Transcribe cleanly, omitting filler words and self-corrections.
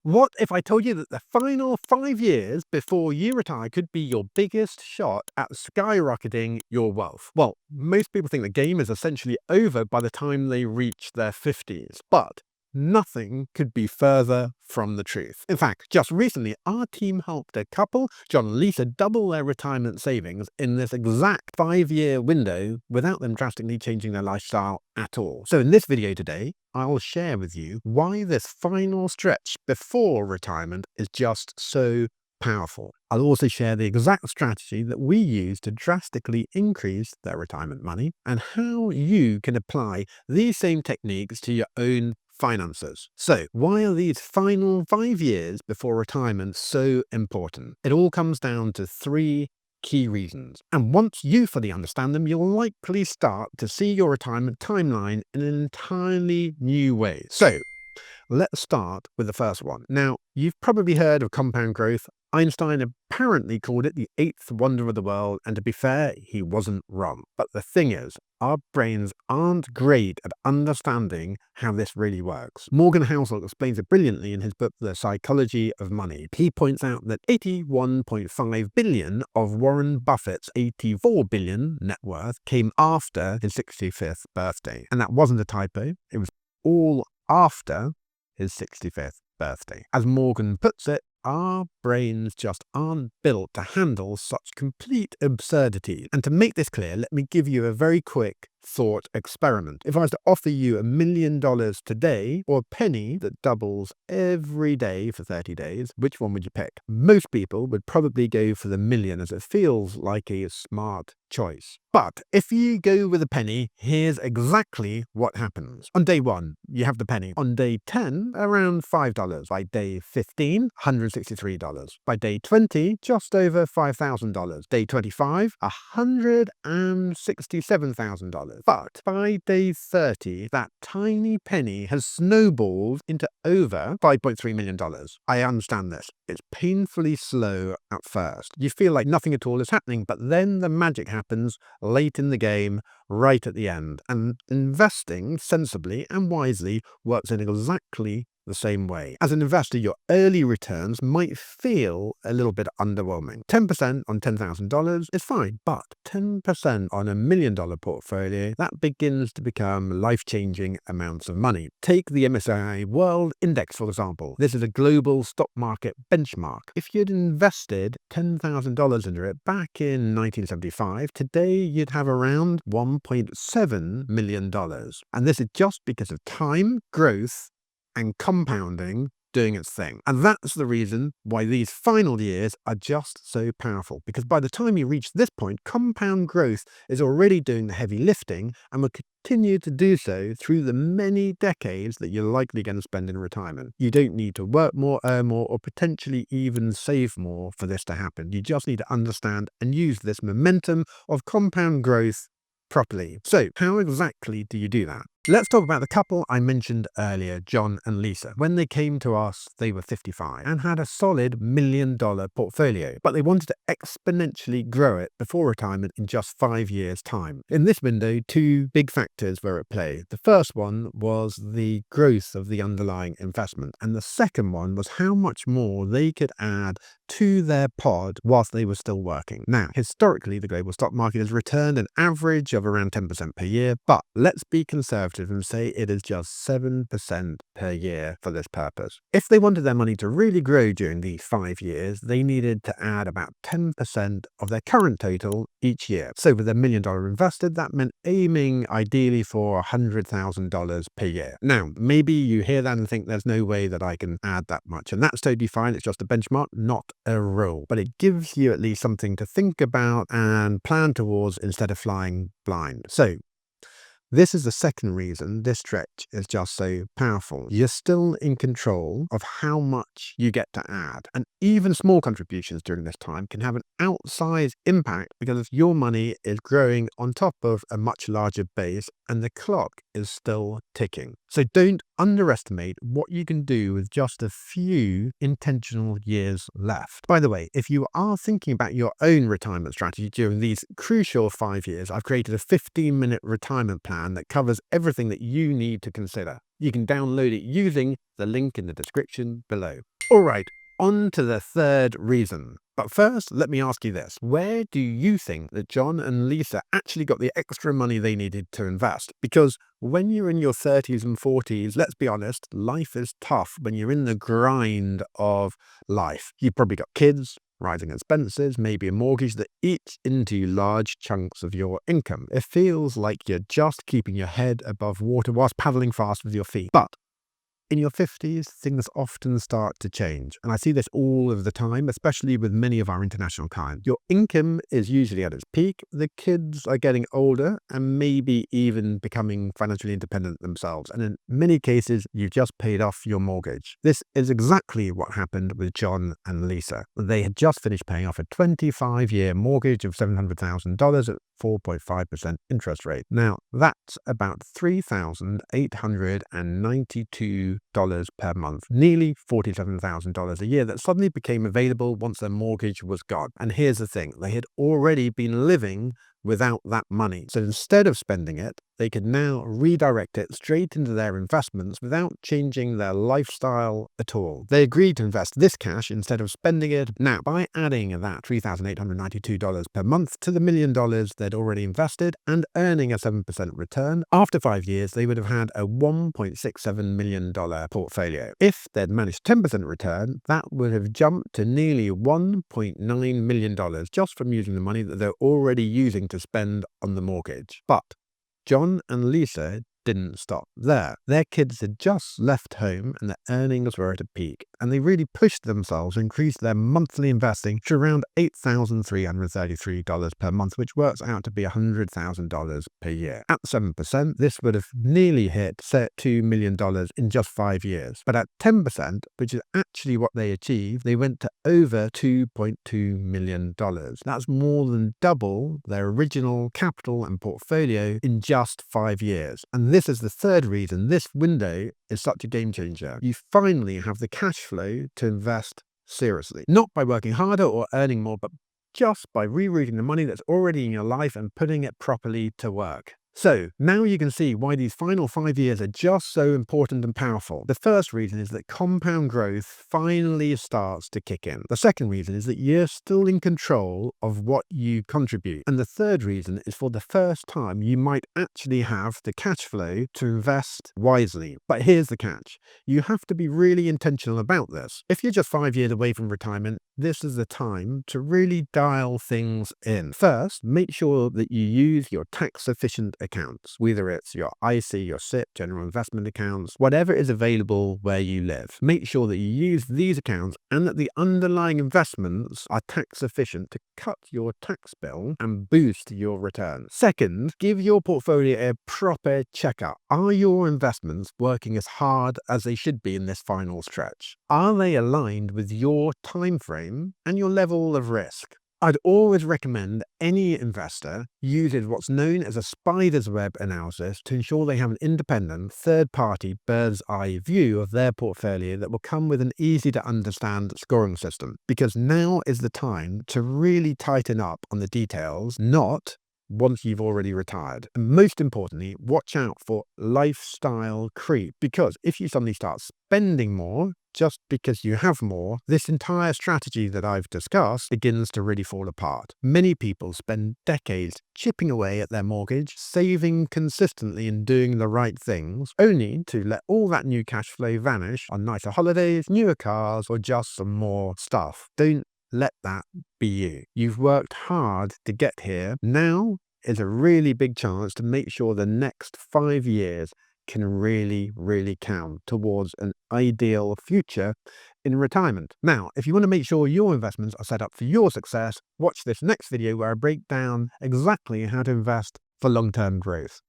What if I told you that the final 5 years before you retire could be your biggest shot at skyrocketing your wealth? Well, most people think the game is essentially over by the time they reach their 50s, but nothing could be further from the truth. In fact, just recently, our team helped a couple, John and Lisa, double their retirement savings in this exact 5-year window without them drastically changing their lifestyle at all. So in this video today, I'll share with you why this final stretch before retirement is just so powerful. I'll also share the exact strategy that we use to drastically increase their retirement money and how you can apply these same techniques to your own finances. So, why are these final 5 years before retirement so important? It all comes down to three key reasons. And once you fully understand them, you'll likely start to see your retirement timeline in an entirely new way. So, let's start with the first one. Now, you've probably heard of compound growth. Einstein apparently called it the eighth wonder of the world, and to be fair, he wasn't wrong. But the thing is, our brains aren't great at understanding how this really works. Morgan Housel explains it brilliantly in his book, The Psychology of Money. He points out that 81.5 billion of Warren Buffett's 84 billion net worth came after his 65th birthday. And that wasn't a typo. It was all after his 65th birthday. As Morgan puts it, our brains just aren't built to handle such complete absurdity. And to make this clear, let me give you a very quick thought experiment. If I was to offer you $1 million today, or a penny that doubles every day for 30 days, which one would you pick? Most people would probably go for the million, as it feels like a smart choice. But if you go with a penny, here's exactly what happens. On day 1, you have the penny. On day 10, around $5. By day 15, $163. By day 20, just over $5,000. Day 25, $167,000. But by day 30, that tiny penny has snowballed into over $5.3 million. I understand this. It's painfully slow at first. You feel like nothing at all is happening, but then the magic happens late in the game, right at the end. And investing sensibly and wisely works in exactly the same way. As an investor, your early returns might feel a little bit underwhelming. 10% on $10,000 is fine, but 10% on $1 million portfolio, that begins to become life-changing amounts of money. Take the MSCI World Index, for example. This is a global stock market benchmark. If you'd invested $10,000 into it back in 1975, today you'd have around $1.7 million. And this is just because of time, growth, and compounding doing its thing. And that's the reason why these final years are just so powerful, because by the time you reach this point, compound growth is already doing the heavy lifting and will continue to do so through the many decades that you're likely going to spend in retirement. You don't need to work more, earn more, or potentially even save more for this to happen. You just need to understand and use this momentum of compound growth properly. So, how exactly do you do that? Let's talk about the couple I mentioned earlier, John and Lisa. When they came to us, they were 55 and had a solid $1 million portfolio, but they wanted to exponentially grow it before retirement in just 5 years' time. In this window, two big factors were at play. The first one was the growth of the underlying investment, and the second one was how much more they could add to their pod whilst they were still working. Now, historically, the global stock market has returned an average of around 10% per year, but let's be conservative and say it is just 7% per year for this purpose. If they wanted their money to really grow during these 5 years, they needed to add about 10% of their current total each year. So with $1 million invested, that meant aiming ideally for $100,000 per year. Now, maybe you hear that and think there's no way that I can add that much, and that's totally fine. It's just a benchmark, not a rule, but it gives you at least something to think about and plan towards instead of flying blind. So this is the second reason this stretch is just so powerful. You're still in control of how much you get to add. And even small contributions during this time can have an outsized impact because your money is growing on top of a much larger base and the clock is still ticking. So don't underestimate what you can do with just a few intentional years left. By the way, if you are thinking about your own retirement strategy during these crucial 5 years, I've created a 15-minute retirement plan that covers everything that you need to consider. You can download it using the link in the description below. All right, on to the third reason. But first, let me ask you this. Where do you think that John and Lisa actually got the extra money they needed to invest? Because when you're in your 30s and 40s, let's be honest, life is tough when you're in the grind of life. You've probably got kids, rising expenses, maybe a mortgage that eats into large chunks of your income. It feels like you're just keeping your head above water whilst paddling fast with your feet. But in your 50s, things often start to change. And I see this all of the time, especially with many of our international clients. Your income is usually at its peak. The kids are getting older and maybe even becoming financially independent themselves. And in many cases, you've just paid off your mortgage. This is exactly what happened with John and Lisa. They had just finished paying off a 25-year mortgage of $700,000 at 4.5% interest rate. Now, that's about $3,892 per month, nearly $47,000 a year that suddenly became available once their mortgage was gone. And here's the thing, they had already been living without that money. So instead of spending it, they could now redirect it straight into their investments without changing their lifestyle at all. They agreed to invest this cash instead of spending it. Now, by adding that $3,892 per month to the $1 million they'd already invested and earning a 7% return, after 5 years, they would have had a $1.67 million portfolio. If they'd managed 10% return, that would have jumped to nearly $1.9 million just from using the money that they're already using to spend on the mortgage. But John and Lisa didn't stop there. Their kids had just left home and their earnings were at a peak, and they really pushed themselves to increase their monthly investing to around $8,333 per month, which works out to be $100,000 per year. At 7%, this would have nearly hit $2 million in just 5 years. But at 10%, which is actually what they achieved, they went to over $2.2 million. That's more than double their original capital and portfolio in just 5 years. And this is the third reason this window is such a game changer. You finally have the cash flow to invest seriously. Not by working harder or earning more, but just by rerouting the money that's already in your life and putting it properly to work. So now you can see why these final 5 years are just so important and powerful. The first reason is that compound growth finally starts to kick in. The second reason is that you're still in control of what you contribute. And the third reason is for the first time, you might actually have the cash flow to invest wisely. But here's the catch. You have to be really intentional about this. If you're just 5 years away from retirement, this is the time to really dial things in. First, make sure that you use your tax-efficient accounts, whether it's your ISA, your SIP, general investment accounts, whatever is available where you live. Make sure that you use these accounts and that the underlying investments are tax efficient to cut your tax bill and boost your returns. Second, give your portfolio a proper checkup. Are your investments working as hard as they should be in this final stretch? Are they aligned with your time frame and your level of risk? I'd always recommend any investor uses what's known as a spider's web analysis to ensure they have an independent, third-party bird's eye view of their portfolio that will come with an easy-to-understand scoring system. Because now is the time to really tighten up on the details, not once you've already retired. And most importantly, watch out for lifestyle creep, because if you suddenly start spending more just because you have more, this entire strategy that I've discussed begins to really fall apart. Many people spend decades chipping away at their mortgage, saving consistently and doing the right things, only to let all that new cash flow vanish on nicer holidays, newer cars, or just some more stuff. Don't let that be you. You've worked hard to get here. Now is a really big chance to make sure the next 5 years can really, really count towards an ideal future in retirement. Now, if you want to make sure your investments are set up for your success, watch this next video where I break down exactly how to invest for long-term growth.